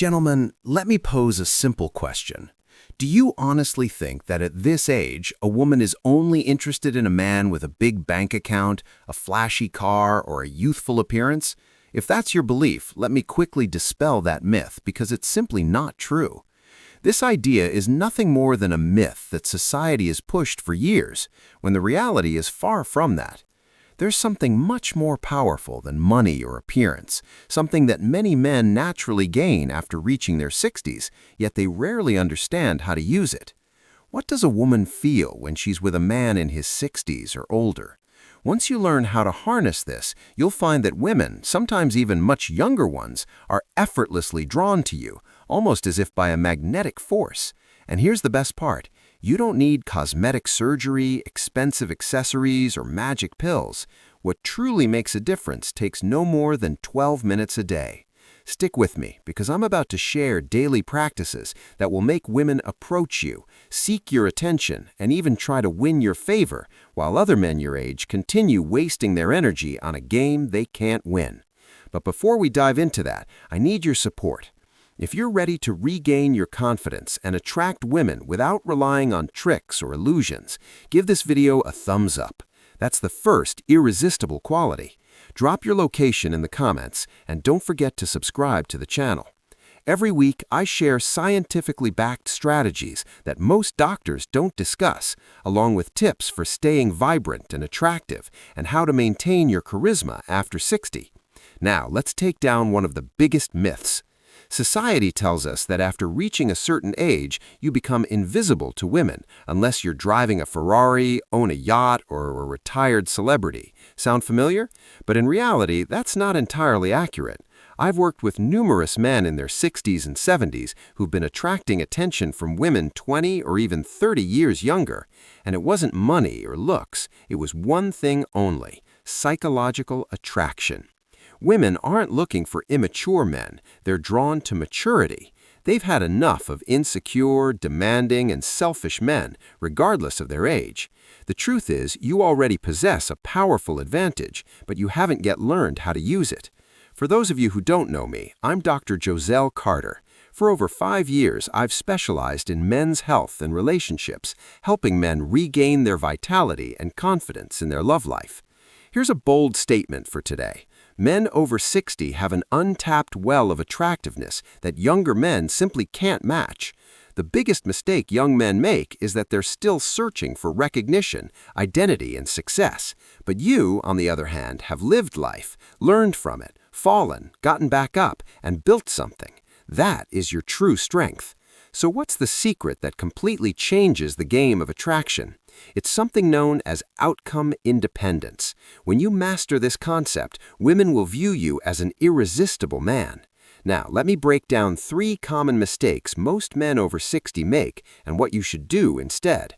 Gentlemen, let me pose a simple question. Do you honestly think that at this age, a woman is only interested in a man with a big bank account, a flashy car, or a youthful appearance? If that's your belief, let me quickly dispel that myth because it's simply not true. This idea is nothing more than a myth that society has pushed for years, when the reality is far from that. There's something much more powerful than money or appearance, something that many men naturally gain after reaching their 60s, yet they rarely understand how to use it. What does a woman feel when she's with a man in his 60s or older? Once you learn how to harness this, you'll find that women, sometimes even much younger ones, are effortlessly drawn to you, almost as if by a magnetic force. And here's the best part. You don't need cosmetic surgery, expensive accessories, or magic pills. What truly makes a difference takes no more than 12 minutes a day. Stick with me, because I'm about to share daily practices that will make women approach you, seek your attention, and even try to win your favor, while other men your age continue wasting their energy on a game they can't win. But before we dive into that, I need your support. If you're ready to regain your confidence and attract women without relying on tricks or illusions, give this video a thumbs up. That's the first irresistible quality. Drop your location in the comments and don't forget to subscribe to the channel. Every week, I share scientifically backed strategies that most doctors don't discuss, along with tips for staying vibrant and attractive and how to maintain your charisma after 60. Now, let's take down one of the biggest myths. Society tells us that after reaching a certain age, you become invisible to women unless you're driving a Ferrari, own a yacht, or a retired celebrity. Sound familiar? But in reality, that's not entirely accurate. I've worked with numerous men in their 60s and 70s who've been attracting attention from women 20 or even 30 years younger. And it wasn't money or looks. It was one thing only: psychological attraction. Women aren't looking for immature men, they're drawn to maturity. They've had enough of insecure, demanding, and selfish men, regardless of their age. The truth is, you already possess a powerful advantage, but you haven't yet learned how to use it. For those of you who don't know me, I'm Dr. Joselle Carter. For over 5 years, I've specialized in men's health and relationships, helping men regain their vitality and confidence in their love life. Here's a bold statement for today. Men over 60 have an untapped well of attractiveness that younger men simply can't match. The biggest mistake young men make is that they're still searching for recognition, identity, and success. But you, on the other hand, have lived life, learned from it, fallen, gotten back up, and built something. That is your true strength. So what's the secret that completely changes the game of attraction? It's something known as outcome independence. When you master this concept, women will view you as an irresistible man. Now, let me break down 3 common mistakes most men over 60 make and what you should do instead.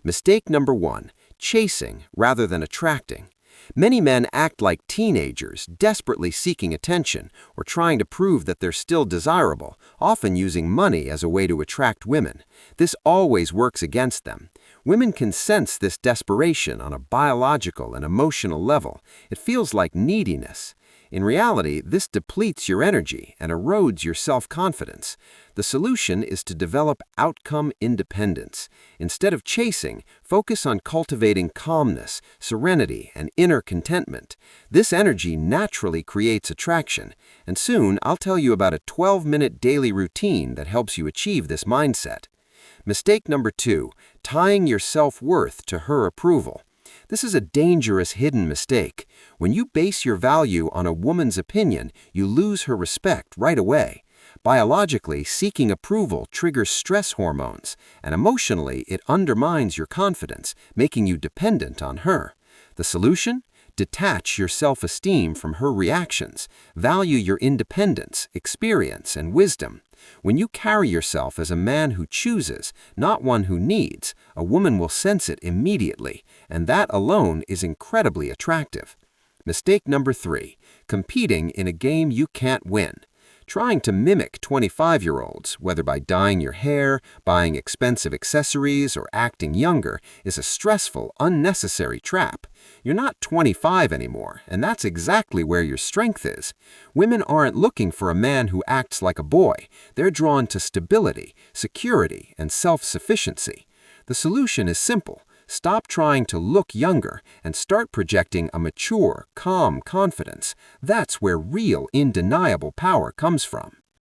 Mistake number 1, chasing rather than attracting. Many men act like teenagers, desperately seeking attention or trying to prove that they're still desirable, often using money as a way to attract women. This always works against them. Women can sense this desperation on a biological and emotional level. It feels like neediness. In reality, this depletes your energy and erodes your self-confidence. The solution is to develop outcome independence. Instead of chasing, focus on cultivating calmness, serenity, and inner contentment. This energy naturally creates attraction, and soon I'll tell you about a 12-minute daily routine that helps you achieve this mindset. Mistake number 2, tying your self-worth to her approval. This is a dangerous hidden mistake. When you base your value on a woman's opinion, you lose her respect right away. Biologically, seeking approval triggers stress hormones, and emotionally, it undermines your confidence, making you dependent on her. The solution? Detach your self-esteem from her reactions. Value your independence, experience, and wisdom. When you carry yourself as a man who chooses, not one who needs, a woman will sense it immediately, and that alone is incredibly attractive. Mistake number 3, competing in a game you can't win. Trying to mimic 25-year-olds, whether by dyeing your hair, buying expensive accessories, or acting younger, is a stressful, unnecessary trap. You're not 25 anymore, and that's exactly where your strength is. Women aren't looking for a man who acts like a boy. They're drawn to stability, security, and self-sufficiency. The solution is simple. Stop trying to look younger and start projecting a mature, calm confidence. That's where real, undeniable power comes from.